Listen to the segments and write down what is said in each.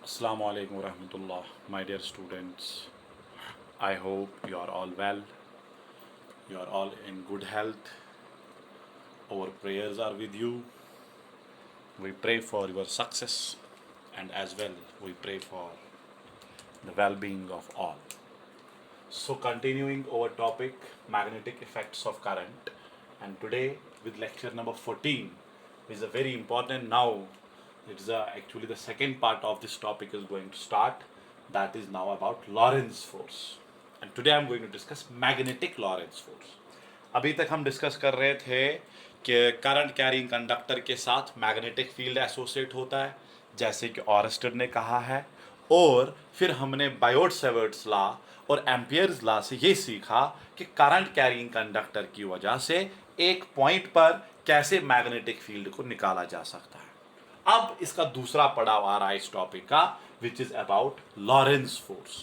Assalamu alaikum warahmatullah, my dear students. I hope you are all well, you are all in good health. Our prayers are with you. We pray for your success and as well we pray for the well being of all. So, continuing our topic magnetic effects of current, and today with lecture number 14 is a very important now. It's actually the second part of this topic is going to start. That is now about Lorentz force. And today I'm going to discuss magnetic Lorentz force. अभी तक हम discuss कर रहे थे कि current carrying conductor के साथ magnetic field associate होता है, जैसे कि ऑरस्टेड ने कहा है, और फिर हमने बायोट सेवर्ट्स लॉ और एम्पियर्स लॉ से ये सीखा कि करंट कैरिंग कंडक्टर की वजह से एक पॉइंट पर कैसे मैग्नेटिक फील्ड को निकाला जा सकता है. अब इसका दूसरा पड़ाव आ रहा है इस टॉपिक का, which is about Lawrence force.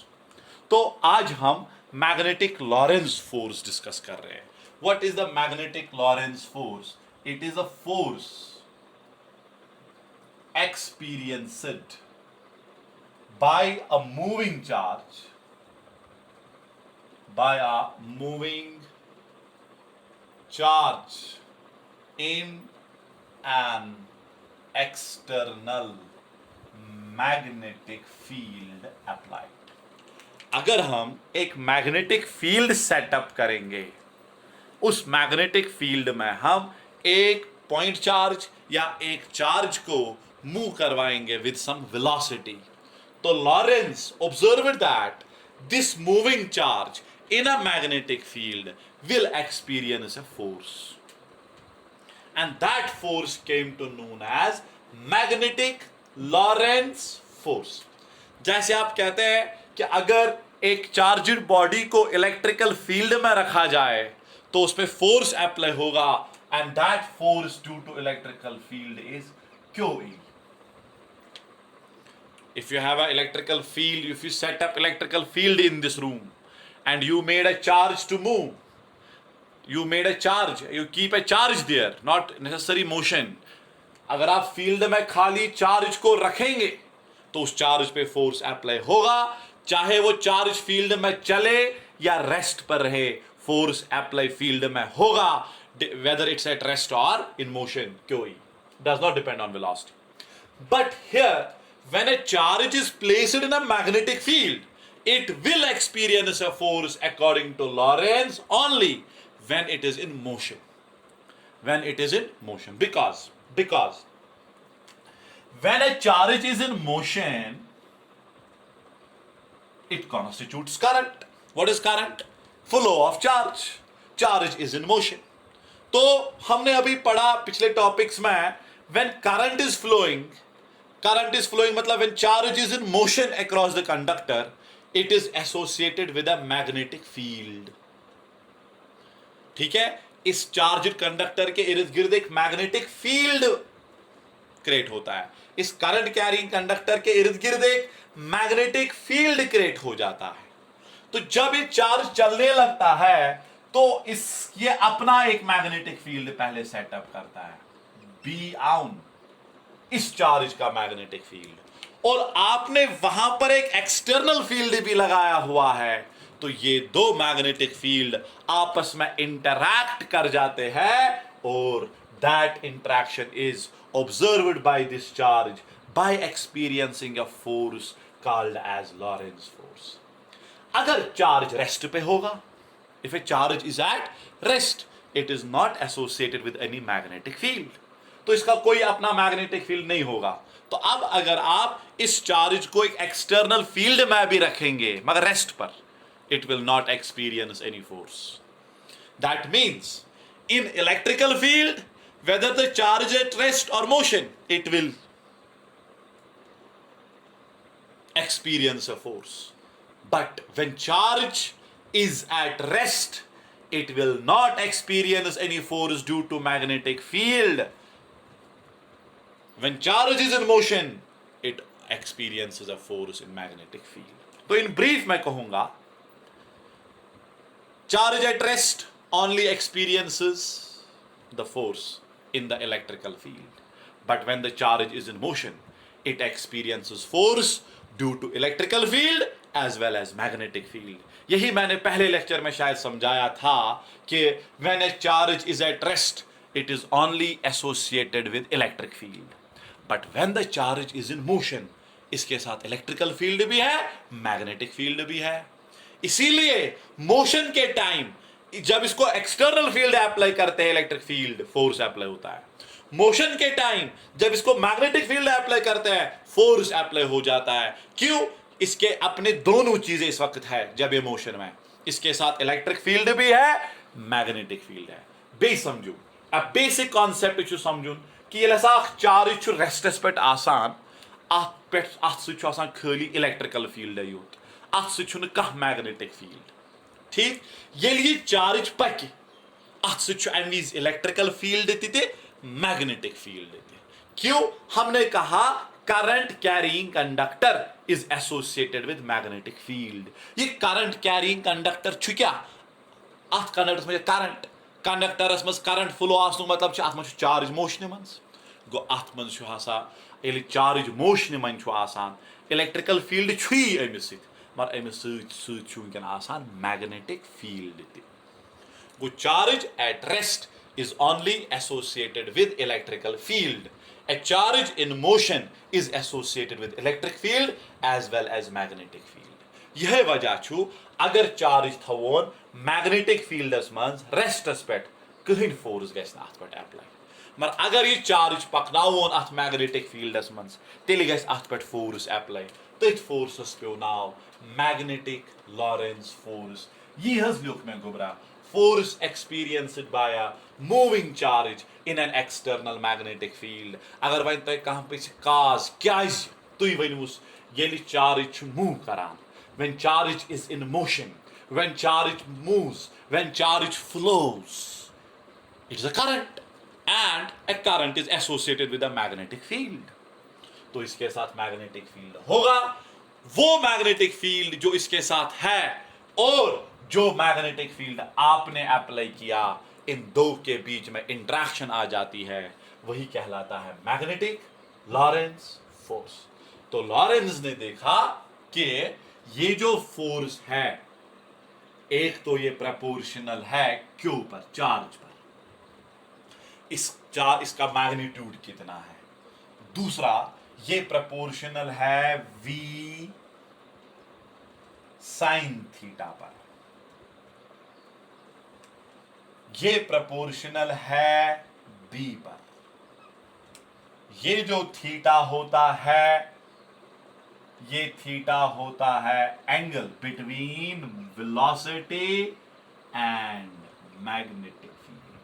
तो आज हम मैग्नेटिक लॉरेंस फोर्स डिस्कस कर रहे हैं. What is the magnetic Lorentz force? It is a force experienced by a moving charge, by a moving charge in an external magnetic field applied. अगर हम एक magnetic field setup करेंगे, उस magnetic field में हम एक पॉइंट चार्ज या एक चार्ज को मूव करवाएंगे विद सम वेलोसिटी, तो Lawrence observed that this moving charge in a magnetic field will experience a force, and that force came to known as magnetic Lorentz force. जैसे आप कहते हैं कि अगर एक चार्जड बॉडी को इलेक्ट्रिकल फील्ड में रखा जाए तो उस पर फोर्स अप्लाई होगा, and that force due to electrical field is QE. If you have an electrical field, if you set up electrical field in this room and you made a charge to move, you made a charge, you keep a charge there, not necessary motion. अगर आप field में खाली charge को रखेंगे तो उस charge पे force apply होगा, चाहे वो चार्ज फील्ड में चले या रेस्ट पर रहे, फोर्स अप्लाई फील्ड में होगा, whether it's at rest or in motion. QE does not depend on velocity. But here, when a charge is placed in a magnetic field, it will experience a force according to Lorentz only when it is in motion. When it is in motion. Because when a charge is in motion, it constitutes current. What is current? Flow of charge. Charge is in motion. तो हमने अभी पढ़ा पिछले topics में, when current is flowing मतलब when charge is in motion across the conductor, it is associated with a magnetic field. ठीक है, इस चार्ज कंडक्टर के इर्द गिर्द एक मैग्नेटिक फील्ड क्रिएट होता है. इस करंट कैरिंग कंडक्टर के इर्द गिर्द एक मैग्नेटिक फील्ड क्रिएट हो जाता है. तो जब ये चार्ज चलने लगता है तो ये अपना एक मैग्नेटिक फील्ड पहले सेटअप करता है, बी आउन, इस चार्ज का मैग्नेटिक फील्ड, और आपने वहां पर एक एक्सटर्नल फील्ड भी लगाया हुआ है. तो ये दो मैग्नेटिक फील्ड आपस में इंटरैक्ट कर जाते हैं, और that interaction is observed by this charge by experiencing a force called as Lorentz force. अगर चार्ज रेस्ट पे होगा, if a charge is at rest, it is not associated with any magnetic field, तो इसका कोई अपना magnetic field नहीं होगा. तो अब अगर आप इस चार्ज को एक एक्सटर्नल फील्ड में भी रखेंगे मगर रेस्ट पर, it will not experience any force. That means in electrical field, whether the charge at rest or motion, it will experience a force. But when charge is at rest, it will not experience any force due to magnetic field. When charge is in motion, it experiences a force in magnetic field. तो in brief मैं कहूंगा, charge at rest only experiences the force in the electrical field, but when the charge is in motion, it experiences force due to electrical field as well as magnetic field. यही मैंने पहले lecture में शायद समझाया था कि when a charge is at rest it is only associated with electric field, but when the charge is in motion इसके साथ इलेक्ट्रिकल फील्ड भी है, मैग्नेटिक फील्ड भी है. इसीलिए मोशन के टाइम जब इसको एक्सटर्नल फील्ड अप्लाई करते हैं, इलेक्ट्रिक फील्ड फोर्स अप्लाई होता है. मोशन के टाइम जब इसको मैग्नेटिक फील्ड अप्लाई करते हैं, फोर्स अप्लाई हो जाता है. क्यों? इसके अपने दोनों चीजें इस वक्त है जब ये मोशन में, इसके साथ इलेक्ट्रिक फील्ड भी है, मैग्नेटिक फील्ड है. बेस समझू, अब बेसिक कॉन्सेप्ट समझू कि ये चार्ज रेस्टस पे आसान, अत खाली इलेक्ट्रिकल फील्ड यूत, अत मैग्नेटिक फील्ड. ठीक, ये चार्ज पक अत अमीज इलेक्ट्रिकल फील्ड ते मैग्नेटिक फील्ड ते. क्यों? हमने कहा current carrying conductor is associated with magnetic field. ये करंट कैरिंग कंडक्टर क्या? अत कंडक्टरस में करंट, कंडक्टरस में करंट फ्लो आसनु मतलब अत मन चार्ज मोशन मन गो, अत मन ये चार्ज मोशन मन आसान, इलेक्ट्रिकल फील्ड छुई अमिस मगर अमिस वनकन आसान मैग्नेटिक फील्ड ते. गो charge at rest is only associated with electrical field. A charge in motion is associated with electric field as well as magnetic field. यह वजह छु अगर चार्ज थवोन मैग्नेटिक फील्डस मंज रेस्टस पे कहीं फोर्स गस ना अत पे अप्लाई, मगर अगर ये चार्ज पकनावोन अत मैग्नेटिक फील्डस मंज तेल गस अत पे फोर्स अप्लाई. तथ फोर्सस पे नाव मैग्नेटिक लॉरेंस फोर्स. ये हज लिख में गुबरा force experienced by a moving charge in an external magnetic field. अगर वह तो कहाँ पे cause क्या है तो ये वही उस ये charge move करान. When charge is in motion, when charge moves, when charge flows, it is a current, and a current is associated with a magnetic field. तो इसके साथ magnetic field होगा. वो magnetic field जो इसके साथ है और जो मैग्नेटिक फील्ड आपने अप्लाई किया, इन दो के बीच में इंटरेक्शन आ जाती है, वही कहलाता है मैग्नेटिक लॉरेंस फोर्स. तो लॉरेंस ने देखा कि ये जो फोर्स है, एक तो ये प्रोपोर्शनल है क्यू पर, चार्ज पर, इसका मैग्नीट्यूड कितना है. दूसरा ये प्रोपोर्शनल है वी साइन थीटा पर, ये प्रोपोर्शनल है बी पर. ये जो थीटा होता है, ये थीटा होता है angle between velocity and magnetic field.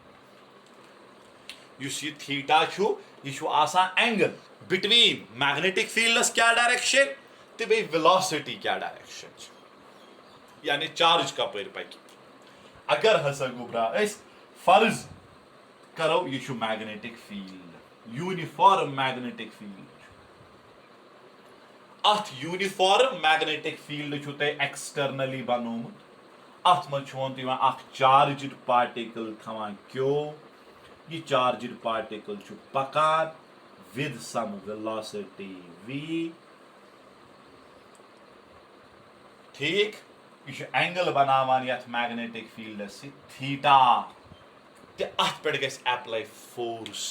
Use ये थीटा छु, ये छु आसान एंगल बिटवीन मैग्नेटिक फील्डस क्या डायरेक्शन ते बे वेलोसिटी क्या डायरेक्शन, यानी चार्ज का पर पकी. अगर हसा गुबरा इस फर्ज करो ये छु magnetic field, uniform magnetic field. अथ यूनिफॉर्म मैग्नेटिक फील्ड छु ते एक्सटर्नली बनोमुत. अथ मन छु वोन अख चार्ज्ड पार्टिकल थवान क्यो, ये चार्ज्ड पार्टिकल छु पकान विद सम वेलोसिटी v. ठीक, ये एंगल बनावान यथ मैग्नेटिक फील्ड से थीटा ते अथ पे गस अप्लाई फोर्स.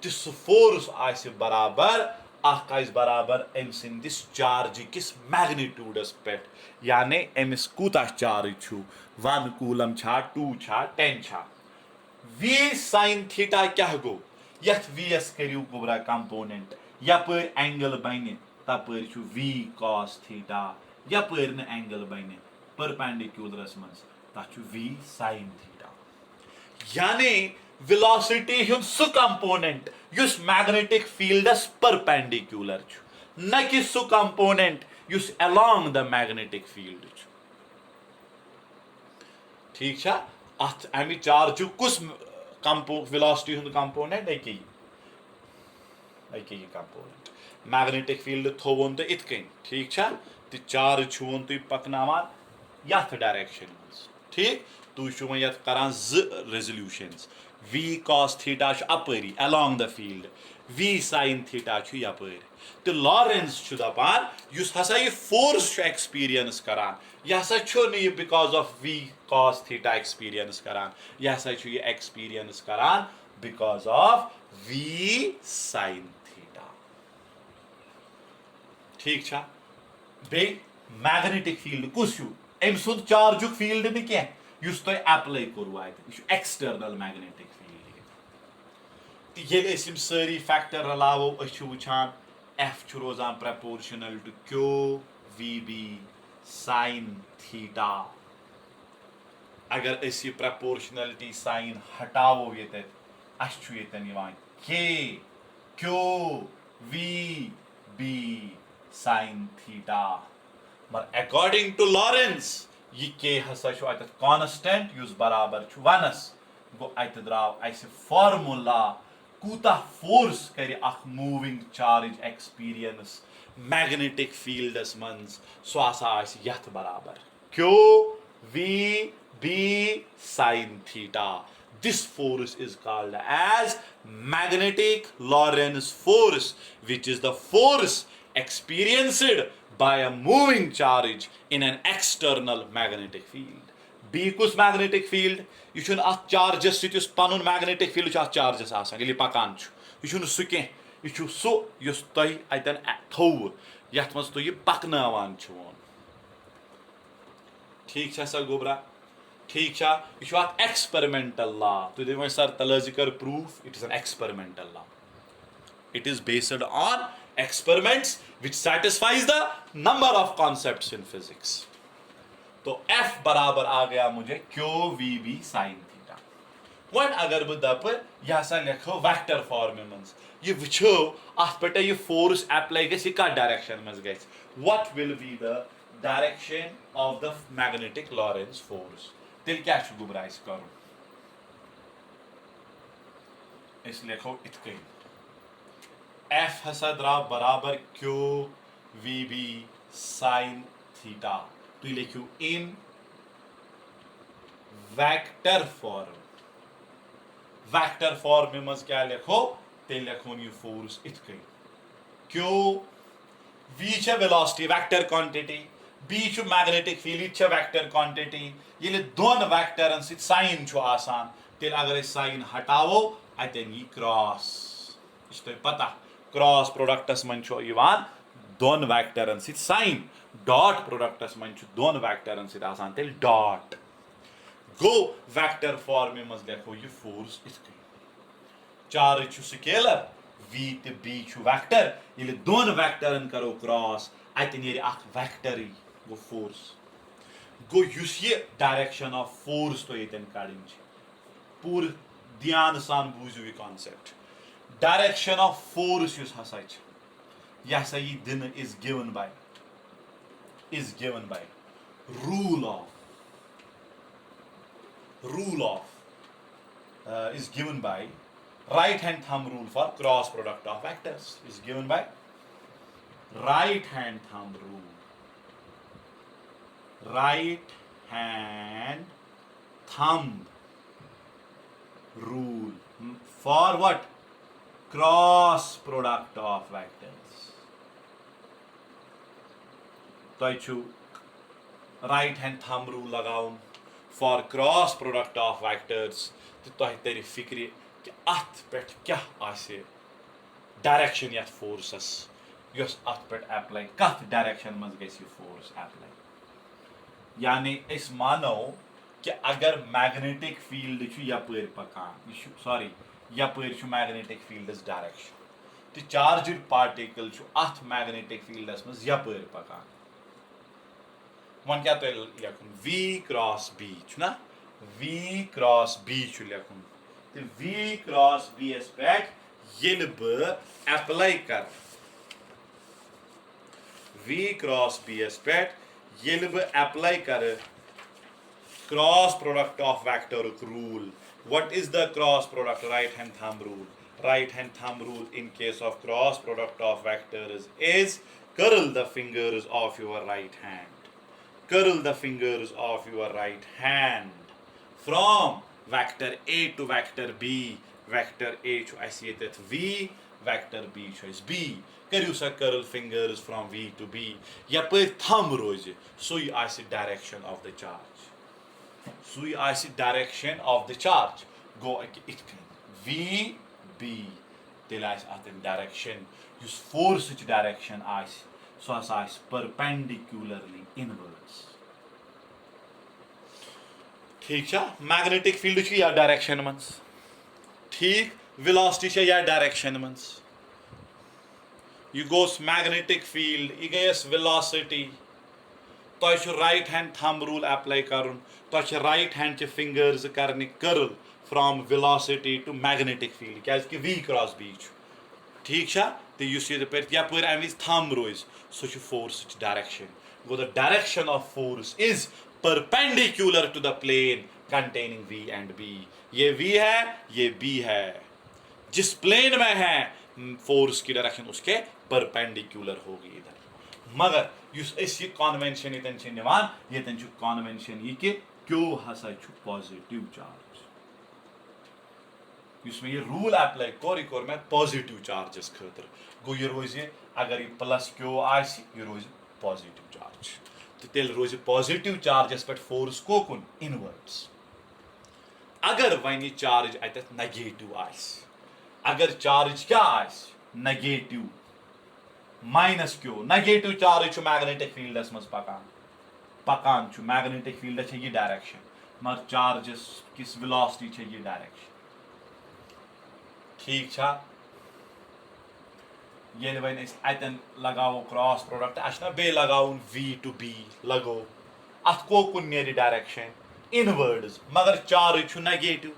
ते सु फोर्स आसे बराबर अख आइस बराबर एम सिंदिस चार्ज किस मैग्नीट्यूडस पे, यानी एमिस कूता चार्ज छु 1 कूलम छा, 2 छा, 10 छा. v sin थीटा क्या गो, यथ vs करियो गुबरा कंपोनेंट, यपर एंगल बने तपर छु v cos थीटा, यपर न एंगल बने परपेंडिकुलरस मंस ताछु v sin थीटा. यानी वेलोसिटी हुन सु component use magnetic fields perpendicular छु, न कि सु component use along the magnetic field छु. ठीक छा. अथ अमी चार्ज कुस वेलोसिटी हुन कंपोनेंट एके कंपोनेंट मैग्नेटिक फील्ड थोवन तो इतकन. ठीक छा. तो चार्ज छुवन तो पकनावान यथ डायरेक्शन में. ठीक, तु छु यथ करान ज रेजोल्यूशंस. v cos थीटा अपारी along the field, v sin theta chu yapar to Lorentz chu dapan yus hasa ye force chu experience karan yasa chu ne because of v cos theta experience karan yasa chu ye experience karan because of v sin theta ठीक छा बे magnetic field कुछ अम सुद चार्जुक field न कह use तुम apply करू अत external magnetic field ये सारी फैक्टर रलावो वुचान एफ रोजान proportional to Q we B sine theta अगर यह प्रपोर्शनलिटी साइन हटावो ये के Q we B sine theta मगर अकॉर्डिंग टू लॉरेंस ये के हसा कांस्टेंट युस बराबर वनस गो अत द्राव अस फार्मूला कूता फोर्स कर moving charge experience magnetic fields मन सह यथ बराबर Q we B sine theta this force is called as magnetic Lorentz force which is the force experienced by a moving charge in an external magnetic field B kus magnetic field you should at charges sit panun magnetic field chu charges asan yeli pakan chu you should su ke you should so yus toy aten thau yath mas to ye paknawan chu ठीक छ सा गोबरा ठीक छा यह experimental law तो दे सर तलजिकर proof it is an experimental law it is based on experiments which satisfies the number of concepts in physics तो F बराबर आ गया मुझे Q we B sine theta one अगर बह दप यह सा लिखो वेक्टर फॉर्म मन यह वो अत पे यह फोर्स एप्लाई गि कत डायरेक्शन मज ग what will be the direction of the magnetic Lorentz force तेल क्या गुबरा कर लिखो इत कन F हसा द्राव बराबर Q we B sine theta तो लिखो इन वेक्टर फॉर्म में मज क्या लिखो तेल लिखो यह फोर्स इत कन क्यू वी छ वेलोसिटी वेक्टर क्वांटिटी बी छ मैग्नेटिक फील्ड छ वेक्टर क्वांटिटी ये दोन वेक्टरन सहित साइन छ आसान तेल अगर साइन हटावो अतन यह क्रॉस यह पता क्रॉस प्रोडक्टस मन दोन वेक्टरन सहित साइन डॉट प्रोडक्टस मन दोन वेक्टरन सहित आसान तेल डॉट गो वेक्टर फॉर्म मज लिखो यह फोर्स चार्ज स्केलर v तो b वेक्टर ये दोन वेक्टरन करो क्रॉस अतन वेक्टर गो फोर्स गो ये डायरेक्शन ऑफ फोर्स तो ये कड़ पूर ध्यान सान बूझो यह कॉन्सेप्ट डायरेक्शन ऑफ फोर्स हसा यह दिन is given by rule of is given by right hand thumb rule for cross product of vectors is given by right hand thumb rule for what cross product of vectors तो right hand thumb rule लगाउन for cross product of vectors तो तेरी फिक्र कि अत पे क्या आसे डायरेक्शन यथ फोर्सस यस अत पे एप्लाई कत डायरेक्शन मज गई फोर्स एप्लाई यानी इस मानो कि अगर मैग्नेटिक फील्ड यपर पकान सॉरी यपर मैग्नेटिक फील्डस डायरेक्शन तो चार्जड पार्टिकल अत मैग्नेटिक फील्डस मज यपर पकान वन क्या लिखुन v क्रॉस b ना v क्रॉस b लिखुन तो v क्रॉस b पे ये बह एप्लाई कर v क्रॉस b पे ये बह एप्लाई कर cross product of vector rule what is the cross product right hand thumb rule in case of cross product of vectors is curl the fingers of your right hand from vector a to vector b vector a to v vector B choice B. करियो सा curl fingers from V to B. यपर thumb रोज़ सुई आसी direction of the charge. सुई आसी direction of the charge. Go it V B. तेल आसी आते direction. Use force which direction आसी. So आसी perpendicularly inwards. ठीक छा मैग्नेटिक फील्ड छ या डायरेक्शन मंस ठीक वेलोसिटी छ या डायरेक्शन मंस यू गोस मैग्नेटिक फील्ड यू गयस वेलोसिटी तो छ right hand thumb rule apply करन तो छ राइट हैंड च फिंगर्स करने curl from velocity to magnetic field क्या कि V क्रॉस B ठीक छा तो युस ये पर या पर एमिस थंब रोज सो छ फोर्स च direction go the direction of force is perpendicular to the plane containing V and B. ये V है ये B है जिस प्लेन में है फोर्स की डायरेक्शन उसके परपेंडिकुलर होगी इधर मगर युस इस ये कन्वेंशन इतन छ निवान ये तन छ कन्वेंशन ये कि क्यों हसा छ पॉजिटिव चार्ज युस में ये रूल अप्लाई कोर में पॉजिटिव चार्जेस खतर गो ये रोज अगर ये प्लस क्यों आसी ये रोज पॉजिटिव चार्ज तो तेल रोज पॉजिटिव चार्जेस पे फोर्स कोकुन इनवर्ड्स अगर वन चार्ज अत नेगेटिव अगर चार्ज क्या नेगेटिव माइनस क्यों नेगेटिव चार्ज मैग्नेटिक फील्डस मज पकान मैग्नेटिक फील्ड ये डायरेक्शन मगर चार्जेस किस वेलोसिटी ये डायरेक्शन ठीक छा ये वन अतन लगाओ क्रॉस प्रोडक्ट अच्छा बे लगाउन V to B लगो अत कोकुन नेरी डायरेक्शन इनवर्ड्स मगर चार्ज छु नेगेटिव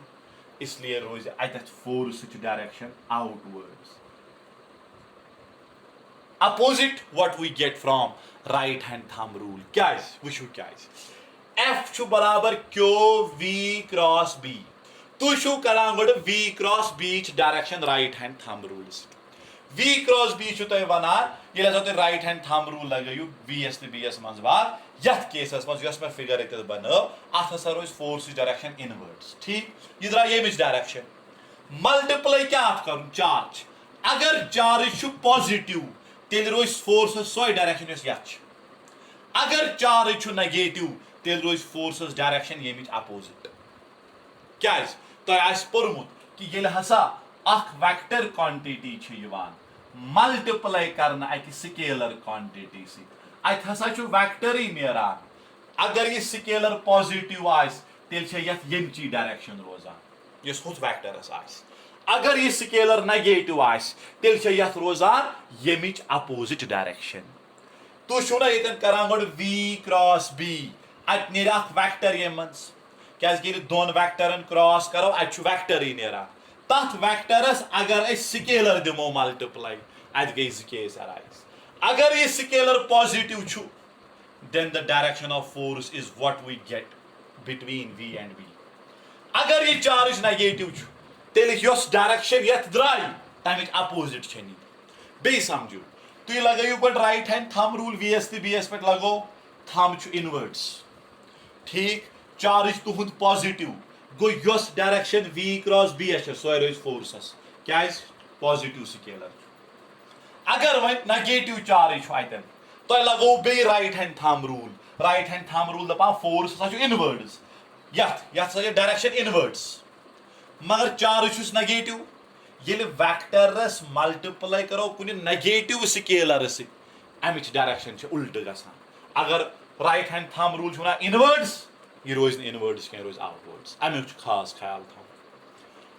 इसलिए रोज अत फोर्स च direction outwards opposite what we get from right hand thumb rule क्या वुचु क्या F छु बराबर क्यो V क्रॉस B तु छु करान गोड V क्रॉस B च direction right hand thumb rules V cross B छु तय वनान ये तो राइट हैंड थंब रूल लगयु VS to BS मज बार यथ केसस मज यस में फिगर इतस बनो अथ हसा रोज फोर्स डायरेक्शन इनवर्ड्स ठीक ये द्रा ये मिच डायरेक्शन मल्टीप्लाई क्या अथ करूं चार्ज अगर चार्ज छु पॉजिटिव तेल रोज फोर्स सोय डायरेक्शन यस यथ अगर चार्ज छु नेगेटिव तेल रोज फोर्स डायरेक्शन ये मिच अपोजिट क्या तो आस परमुत कि ये हसा अख वेक्टर क्वांटिटी छ यवान मल्टीप्लाई करना अक स्केलर क्वांटिटी से अत हसा वेक्टर ही नेरान अगर ये स्केलर पॉजिटिव तेल यमची डायरेक्शन रोजान यस हुत वेक्टरस अगर ये स्केलर नेगेटिव तेल रोजान यमिच अपोजिट डायरेक्शन तो ना ये करान गोड V क्रॉस B अत नेर वेक्टर ये मज क्या दोन वेक्टरन क्रॉस करो अत वेक्टर ही नेरान तथ वेक्टरस अगर स्केलर दिमो मल्टीप्लाई अत गई केस अराइज अगर ये स्केलर पॉजिटिव छु then the direction of force is what we get between V and B अगर ये चार्ज नेगेटिव छु तेल योस डायरेक्शन यथ द्राई तमिच अपोजिट छनी बे समझो तु लगायु but right hand thumb rule VS to BS पे लगो थंब छु इनवर्ड्स ठीक चार्ज तुहुंद पॉजिटिव गो योस डायरेक्शन V क्रॉस B सो रोज फोर्सस क्या पॉजिटिव स्केलर अगर वन नेगेटिव चार्ज अतन तो लगो बे राइट हैंड थंब रूल दपा फोर्स इनवर्ड्स यथ डायरेक्शन इनवर्ड्स मगर चार्ज नेगेटिव ये वेक्टरस मल्टीप्लाई करो कुन नेगेटिव स्केलर से अमिच डायरेक्शन उल्ट गसान अगर राइट हैंड थंब रूल छुना इनवर्ड्स ये रोज इनवर्ड्स क्या रोज आउटवर्ड्स अमुक खास ख्याल था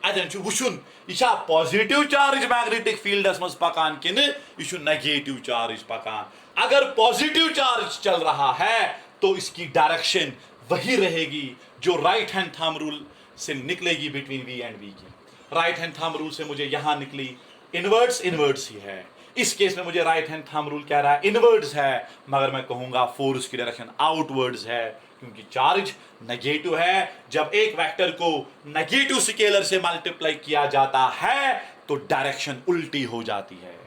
अतन वुचुन यह पॉजिटिव चार्ज मैग्नेटिक फील्डस मज पकान कि यह नेगेटिव चार्ज पकान अगर पॉजिटिव चार्ज चल रहा है तो इसकी डायरेक्शन वही रहेगी जो राइट हैंड थंब रूल से निकलेगी बिटवीन V एंड B की राइट हैंड थंब रूल से मुझे यहां निकली इनवर्ड्स ही है इस केस में मुझे राइट हैंड थंब रूल कह रहा है इनवर्ड्स है मगर मैं कहूंगा फोर्स की डायरेक्शन आउटवर्ड्स है क्योंकि चार्ज नेगेटिव है जब एक वेक्टर को नेगेटिव स्केलर से मल्टीप्लाई किया जाता है तो डायरेक्शन उल्टी हो जाती है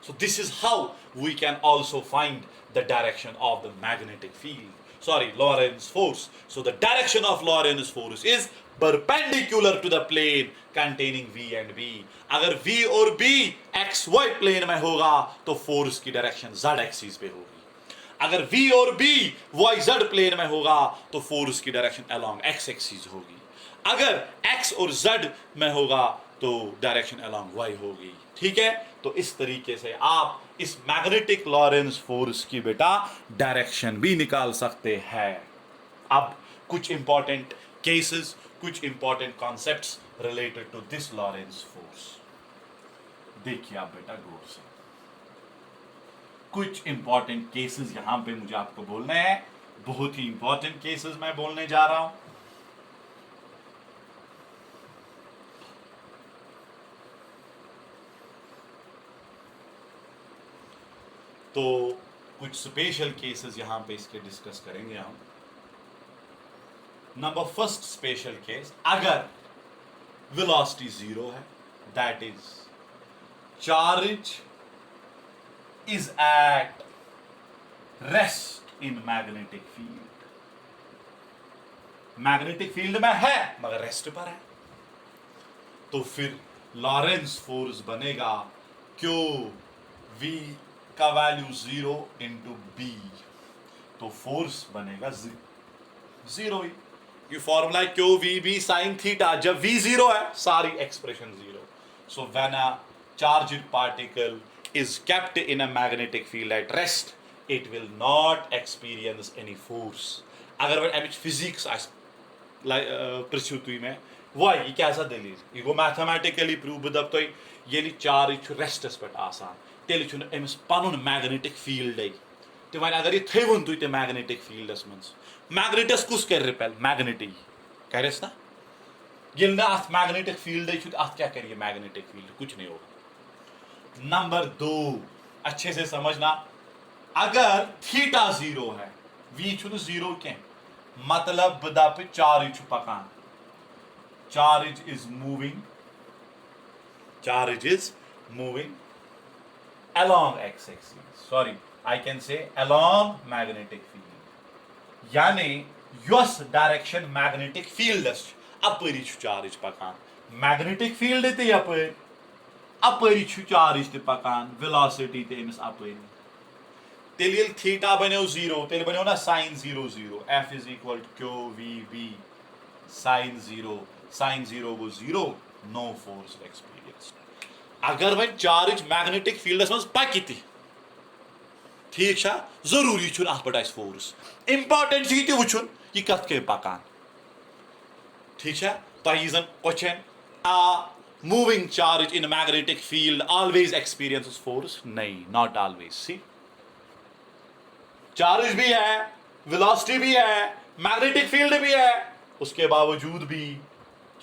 so this is how we can also find the direction of the magnetic field Lorentz force. So the direction of Lorentz force is perpendicular to the plane containing V and B. अगर V और B XY plane में होगा तो force की direction Z axis पे होगी. अगर V और B YZ प्लेन में होगा तो फोर्स की डायरेक्शन अलोंग X एक्सिस होगी. अगर X और Z में होगा तो डायरेक्शन अलोंग Y होगी. ठीक है, तो इस तरीके से आप इस मैग्नेटिक लॉरेंस फोर्स की बेटा डायरेक्शन भी निकाल सकते हैं. अब कुछ इंपॉर्टेंट केसेस, कुछ important concepts related to this Lorentz force देखिए आप बेटा गौर से. कुछ इंपॉर्टेंट केसेस यहां पे मुझे आपको बोलने हैं. बहुत ही इंपॉर्टेंट केसेस मैं बोलने जा रहा हूं. तो कुछ स्पेशल केसेस यहां पे इसके डिस्कस करेंगे हम. नंबर फर्स्ट स्पेशल केस, अगर वेलोसिटी जीरो है, that is charge is at rest in magnetic field. Magnetic field में है मगर रेस्ट पर है, तो फिर लॉरेंस फोर्स बनेगा क्यू वी का वैल्यू जीरो इंटू बी, तो फोर्स बनेगा जीरो ही. ये फॉर्मूला है q we B sine theta. जब वी जीरो है सारी expression zero. So when a charged particle is kept in a magnetic field at rest, it will not experience any force. अगर वह एमिच physics प्रस्तुत हुई में वह ये क्या दलील यह गो मैथमेटिकली प्रूव बदब तो ये चार्ज रेस्टस पे आसान तेल अमिस पन मैग्नेटिक फील्ड तो वन अगर यह थवन तुम मैग्नेटिक फील्डस मज मैग्नेटस कुस कर रिपेल मैग्नेटी करस ना ये अत मैग्नेटिक फील्ड अत क्या कर मैग्नेटिक फील्ड कुछ नहीं होगा. नंबर दो अच्छे से समझना, अगर थीटा जीरो है वी जीरो के मतलब बदप चार्ज पकान, charge is moving along x axis, sorry I can say along magnetic field, यानी यस डायरेक्शन मैग्नेटिक फील्ड अपरी चार्ज पकान. मैग्नेटिक फील्ड ते अपरी चार्ज ते पकान, वेलोसिटी ते अमिस अपरी. तेल थीटा बनो जीरो तेल बनो ना sine zero zero. F is equal to Q we B sine zero go zero, no force experience. अगर वह चार्ज मैग्नेटिक फील्डस मज पकि ठीक छा जरूरी अत पे फोर्स. इंपॉर्टेंट यह वुचन यह कत के पकान. ठीक है, तह जन क्वेश्चन आ moving charge in a magnetic field always experiences force, नहीं, not always. See, चार्ज भी है, वेलोसिटी भी है, मैग्नेटिक फील्ड भी है, उसके बावजूद भी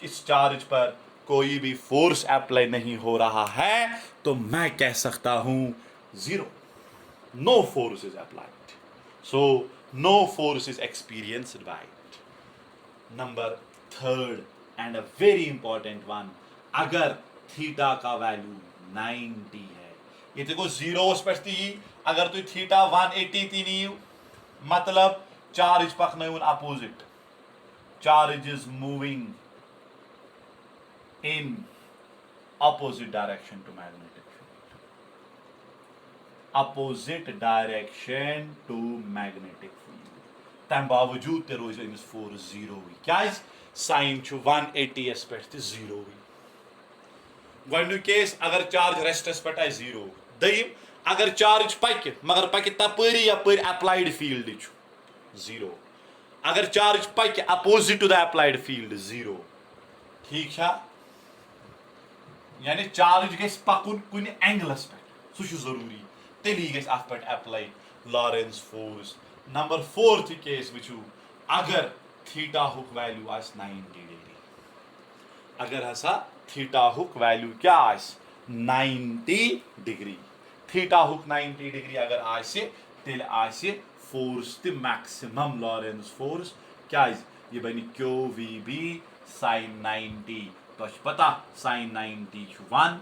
इस चार्ज पर कोई भी फोर्स अप्लाई नहीं हो रहा है, तो मैं कह सकता हूं zero. No force is applied, so no force is experienced by it. Number third and a very important one, अगर थीटा का वैल्यू 90 है, ये देखो जीरो पे अगर तु थीटा 180 ती नीव मतलब चार्ज पकन opposite, charge is moving in opposite direction to magnetic field, opposite direction to magnetic field. तम बावजूद ते रोज अमिस फोर्स जीरो हुई. क्या साइन 180 पे जीरो हुई. गु केस अगर चार्ज रेस्टस पे जीरो. दयिम अगर चार्ज पक मगर पक तपरी यपर अप्लाइड फील्ड जीरो. अगर चार्ज पक opposite to the applied field zero. ठीक है, यानी चार्ज गस पकुन कुन एंगलस पे सह जरूरी तेली गस अत पे apply Lorentz force. Number fourth case वुचु, अगर थीटा हुक वैल्यू आ 90 डिग्री, अगर हसा थीटा हुक वैल्यू क्या 90 डिग्री, थीटा हुक 90 डिग्री अगर तेल फोर्स ति मैक्सिमम लॉरेंस फोर्स क्या ये बन क्यू वी बी साइन 90. तो पता साइन 90 1,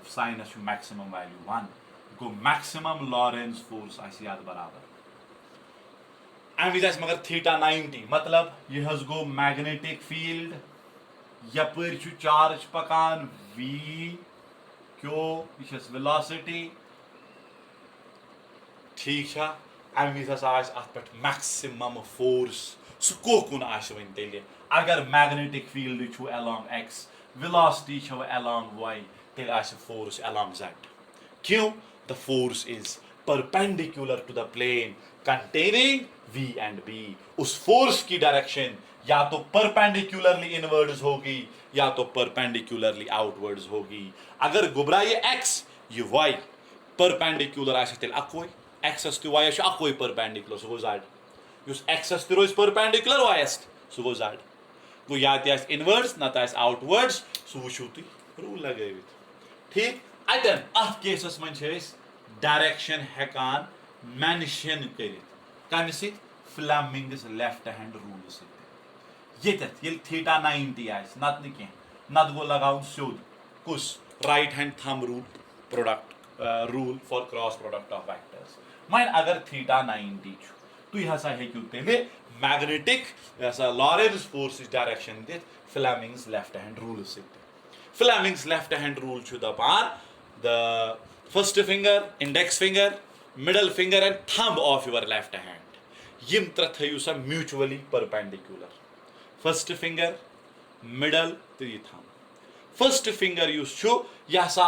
साइनस मैक्सिमम वैल्यू 1 गो मैक्सिमम लॉरेंस फोर्स बराबर. अम विज मगर थीटा 90 मतलब यह गो मैग्नेटिक फील्ड यपर चार्ज पकान v क्यों यह वेलोसिटी ठीक है अम विज अत पे मैक्सिमम फोर्स सह कोकुन वन तेल अगर magnetic field along x velocity along y तेल फोर्स अलॉन्ग z क्यों the force is perpendicular to the plane containing v and b उस फोर्स की डायरेक्शन या तो परपेंडिकुलरली इनवर्ड्स होगी या तो परपेंडिकुलरली आउटवर्ड्स होगी अगर गुबरा ये x ये y परपेंडिकुलर आसे तेल अकोई x तो y अकोई परपेंडिकुलर सो गो z युस x तो रोज परपेंडिकुलर y सो गो z गो या त इनवर्ड्स ना त आउटवर्ड्स सो वुचो तुई रूल लगावित ठीक अतन अथ केसस मन डायरेक्शन हेकान मेंशन करित कम सत फ्लेमिंग्स लेफ्ट हैंड रूल सत ये थीटा 90 आस नत नत गो लगाउन स्योद कुस right hand thumb rule product rule for cross product of vectors मन अगर थीटा 90 तुम हसा हेकु तेले मैग्नेटिक लॉरेंस फोर्स डायरेक्शन दित फ्लेमिंग्स लेफ्ट हैंड रूल सत फ्लेमिंग्स लेफ्ट हैंड रूल दपान the first finger index finger middle finger and thumb of your left hand यम त्रे थयु सा mutually perpendicular first finger middle तो ये थंब फर्स्ट फिंगर यह सा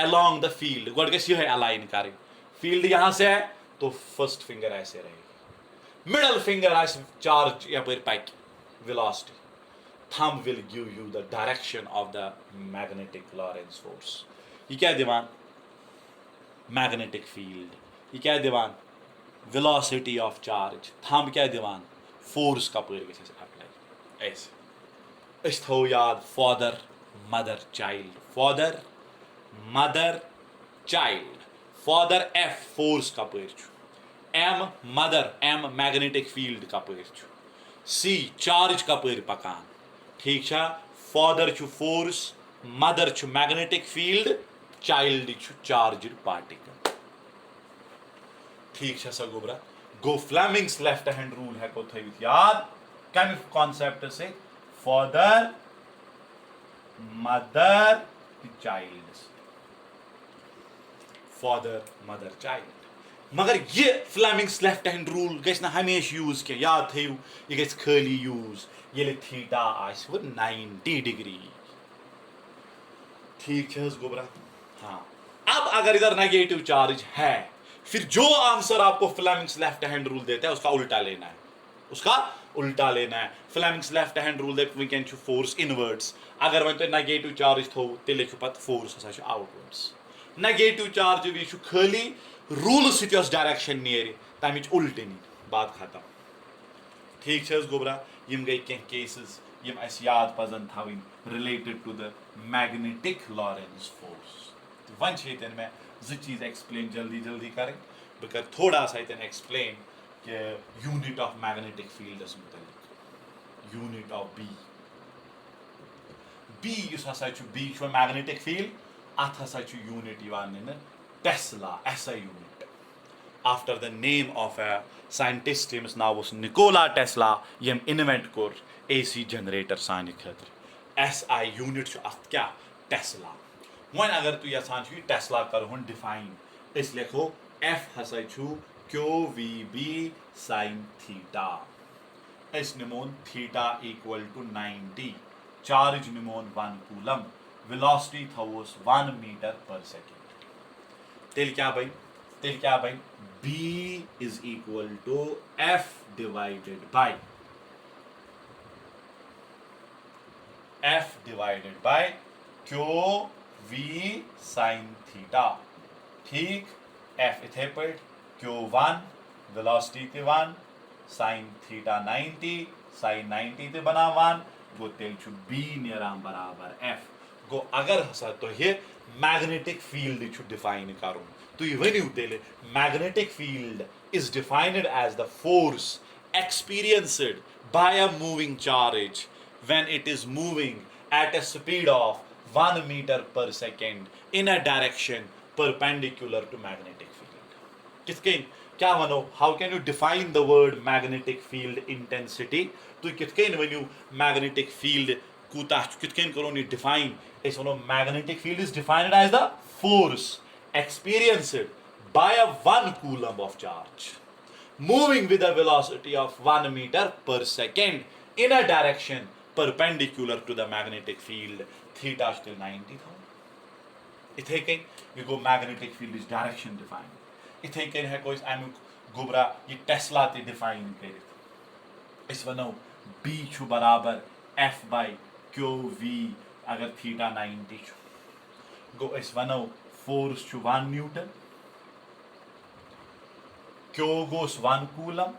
अलॉन्ग द फील्ड गोड गस यह अलाइन करें फील्ड यहाँ से है तो फर्स्ट फिंगर ऐसे रहेगी मिडल फिंगर आज चार्ज यपर पैक velocity thumb will give you the direction of the magnetic Lorentz force ये क्या दिवान मैग्नेटिक फील्ड ये क्या दिवान वेलोसिटी ऑफ चार्ज थंब क्या दिवान फोर्स कपर अप्लाई ऐसे थो याद father mother child father F force कपर M mother M magnetic field कपर सी चार्ज कपर पकान ठीक है father force mother magnetic field child charged particle ठीक है गुबरा गो फ्लेमिंग्स लेफ्ट हैंड रूल हेको थवित याद कम कॉन्सेप्ट से फादर मदर चाइल्ड मगर ये फ्लेमिंग्स लेफ्ट हैंड रूल गस ना हमेशा यूज के याद थयु ये गस खाली यूज ये थीटा आसव 90 डिग्री ठीक है गोबरा हाँ अब अगर इधर नेगेटिव चार्ज है फिर जो आंसर आपको फ्लेमिंग्स लेफ्ट हैंड रूल देता है उसका उल्टा लेना है Fleming's left hand rule that we can force inwards अगर वन तो नेगेटिव चार्ज थो तेल पत फोर्स हसा आउटवर्ड्स नेगेटिव चार्ज वी खाली रूल सत डायरेक्शन नेर तमिच उल्टे नी बात खत्म ठीक है गोबरा यम गई कह केसेस यम अस याद पजन थवन related to the magnetic Lorentz force वन मे जो चीज एक्सप्लेन जल्दी जल्दी करें बह कर थोड़ा सा एक्सप्लेन कि यूनिट ऑफ मैग्नेटिक फील्डस मुतलिक यूनिट ऑफ बी हसा बी मैग्नेटिक फील्ड अत हसा unit in Tesla SI unit after the name of a scientist यमस नाव निकोला टेस्ला यम इन्वेंट कोर AC जनरेटर सान खतर SI यूनिट अत क्या टेस्ला वन अगर तु यहां टेस्ला करहुन डिफाइन इस लिखो F हसा QVB sin थीटा इस निमोन थीटा इक्वल टू 90 चार्ज निमोन 1 कूलम वेलोसिटी थवोस 1 मीटर पर सेकेंड तेल क्या भाई B is equal to F divided by QV sin theta ठीक F इथे पर Q1 वेलोसिटी ते 1 sin थीटा 90 sin 90 ते बना 1 गो तेल B नेराम बराबर F गो अगर हसा तो ये मैग्नेटिक फील्ड डिफाइन करूँ तो ये वनु तेल magnetic field is defined as the force experienced by a moving charge when it is moving at a speed of 1 meter per second in a direction perpendicular to magnetic field. किसकें क्या वनो how can you define the word magnetic field intensity तो किसकें वनु magnetic field कूता कित कन करो ये define इस वनो magnetic field is defined as the force experienced by a 1 coulomb of charge moving with a velocity of 1 meter per second in a direction perpendicular to the magnetic field theta till 90 था इथे कन ये गो magnetic field is direction define इथे कन है कोई अमुक गुबरा ये टेस्ला ते डिफाइन करित इस वनो b छु बराबर f by q v अगर थीटा 90 छु गो इस वनो फोर्स छु 1 Newton q goes 1 coulomb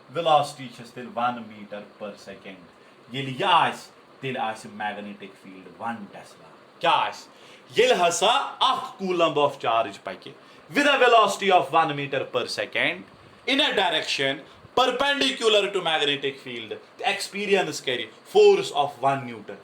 velocity छस तेल 1 meter per second ये लिया आस तेल आस मैग्नेटिक फील्ड 1 टेस्ला क्या आस ये हसा 1 coulomb of charge Pakke with a velocity of 1 meter per second in a direction perpendicular to magnetic field experience करी force of 1 newton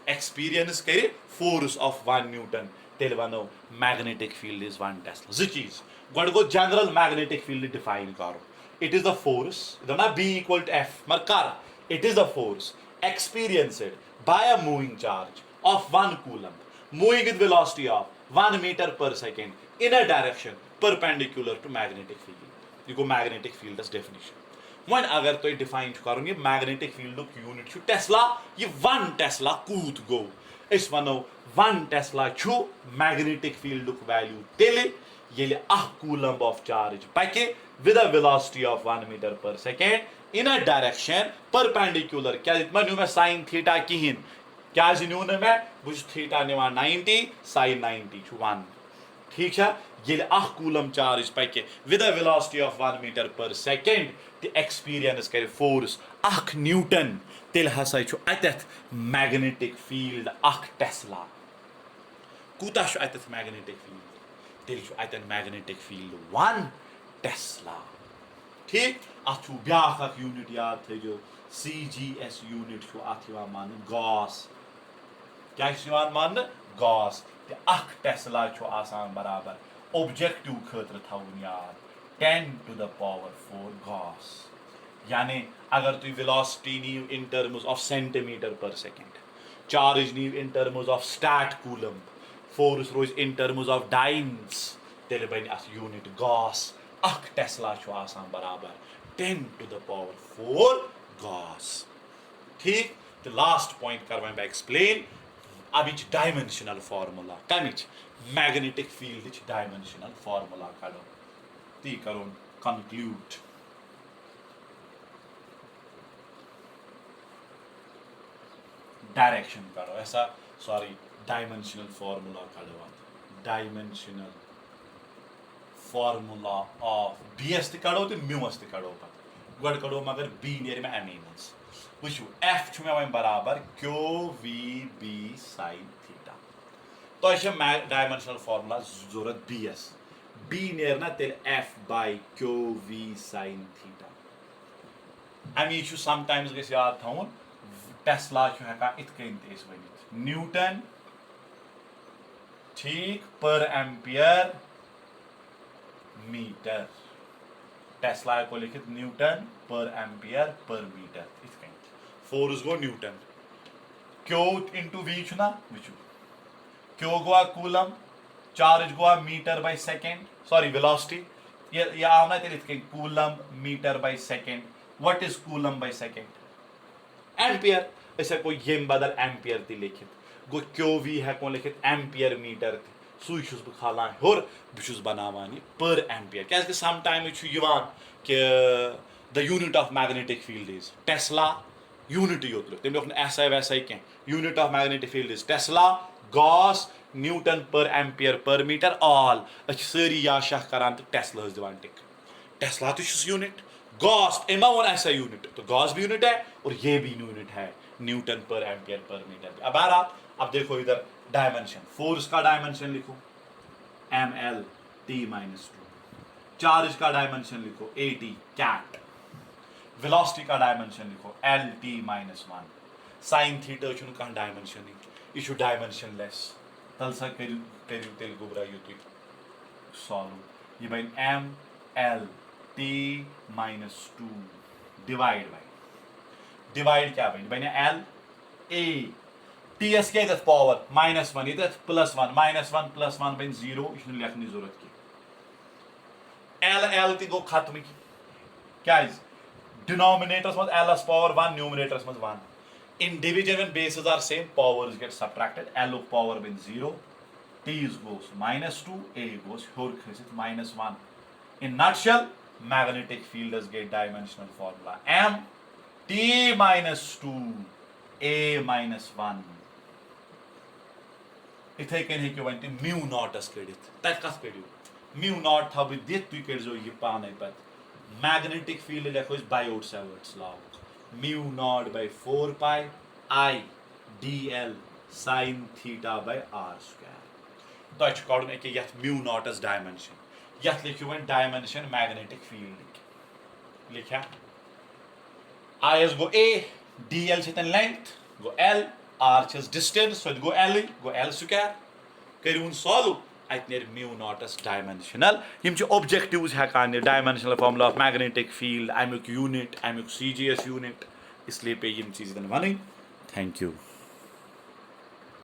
experience करी force of 1 newton तेल वनो मैग्नेटिक फील्ड इज 1 टेस्ला ज चीज गड गो जनरल मैग्नेटिक फील्ड डिफाइन करो it is the force ना b equal to f मर कर it is the force experienced by a moving charge of 1 coulomb moving with velocity of 1 meter per second in a direction perpendicular to magnetic field ये गो magnetic field is definition वन अगर तो define करो ये magnetic field unit छु Tesla ये 1 Tesla कूत गो इस वनो 1 टेस्ला छु मैग्नेटिक फील्ड वैल्यू तेले ये 1 coulomb of charge Pakke with a velocity of 1 meter per second in a direction perpendicular क्या इतना न्यू में sin theta किहिन क्या न्यू ने मैं बुझ थीटा निवा 90 sin 90 छु 1 ठीक है ये 1 coulomb charge Pakke with a velocity of 1 meter per second the experience करे force 1 न्यूटन तेल हसा छु अतत मैग्नेटिक फील्ड 1 टेस्ला कूता छु अतत मैग्नेटिक फील्ड तेल छु अतत मैग्नेटिक फील्ड 1 टेस्ला ठीक अथु ब्याख अख यूनिट याद थे जो CGS यूनिट छु अथवा मान गॉस क्या छु मान गॉस ते 1 टेस्ला छु आसान बराबर ऑब्जेक्टिव खतर थाउन याद 10 to the power 4 गॉस यानी अगर तु वेलोसिटी नीव in terms of centimetre per second charge नीव in terms of statcoulomb force रोज इन टर्म्स ऑफ डाइन्स तेल बन अस यूनिट गॉस 1 टेस्ला छु आसान बराबर 10 to the power 4 गॉस ठीक द लास्ट पॉइंट करवाएं मैं एक्सप्लेन अब इच डायमेंशनल फार्मूला कमिच मैग्नेटिक फील्ड इच डायमेंशनल फार्मूला करो ती करो कंक्लूड डायरेक्शन करो ऐसा सॉरी डायमेंशनल फार्मूला करो डायमेंशनल फार्मूला ऑफ bs त करो तो म्यूस त करो पत गड करो मगर b नियर में एमीनस वुचु f छु में वन बराबर q v b sin theta तो ऐसे डायमेंशनल फार्मूला जरूरत bs b नियर ना तेल f by q v sin theta अमी छु समटाइम्स गस याद थाउन टेस्ला छु हका इत कइन तेस वनित न्यूटन ठीक पर एम्पियर मीटर टेस्ला को लिखित Newton per ampere per metre इत कइन फोर्स गो न्यूटन क्यू इनटू v छु ना विचु क्यू गो कूलम चार्ज गो metre by second sorry velocity ये आवना तेल इत कइन coulomb metre by second what is coulomb by second ampere ऐसे कोई येम बदल एम्पियर ती लिखित गो क्यू वी है को लिखित एम्पियर मीटर ती सुई छुस ब खालान और बिछुस बनावान पर एम्पियर क्या कि सम टाइम छु यवान कि the unit of magnetic field is Tesla unit योत तेम लोग एसआई वैसा के unit of magnetic field is Tesla gauss newton per ampere per metre all अच्छ सारी या शाह करान तो टेस्ला दिवान टिक टेस्ला तो यूनिट गॉस एमा वन ऐसा यूनिट तो गॉस भी यूनिट है और ये भी यूनिट है Newton per ampere per metre अब अब देखो इधर डायमेंशन फोर्स का डायमेंशन लिखो ml t minus 2 चार्ज का डायमेंशन लिखो at cat वेलोसिटी का डायमेंशन लिखो lt minus 1 sin थीटा छु का डायमेंशन इशु डायमेंशन लेस तलसा करू तेल गुबरा युतु सॉल्व ये बन ml t minus 2 डिवाइड क्या बन l A ts क्या इधर पावर -1 इधर +1 -1 +1 बन 0 यह लिखने जरूरत की l गो खत्म क्या डिनोमिनेटर्स मज l पावर 1 न्यूमरेटर्स मज 1 in division when bases are same powers get subtracted l power been 0 t goes -2 a goes here -1 in nutshell magnetic field is get dimensional formula m t -2 a -1 इथे कन हेकि one mu knots कड़ित तत कस कड़ियो mu naught था बह दित तुम करो यह पाने पे मैग्नेटिक फील्ड लिखो Biot Savart's law mu naught by 4 pi I dl sin theta by r square तो कड़न अके यथ म्यू नॉटस डायमेंशन यथ लिखियो वन डायमेंशन मैग्नेटिक फील्ड लिखा I गो a dl लेंथ गो l r डिस्टेंस सो गो l स्क्वायर करूँ सॉल्व अत म्यू नॉटस डायमेंशनल यम ऑब्जेक्टिव्स हेकान dimensional formula of magnetic field अमुक यूनिट अमुक CGS यूनिट इसलिए पे यम चीज वन थैंक यू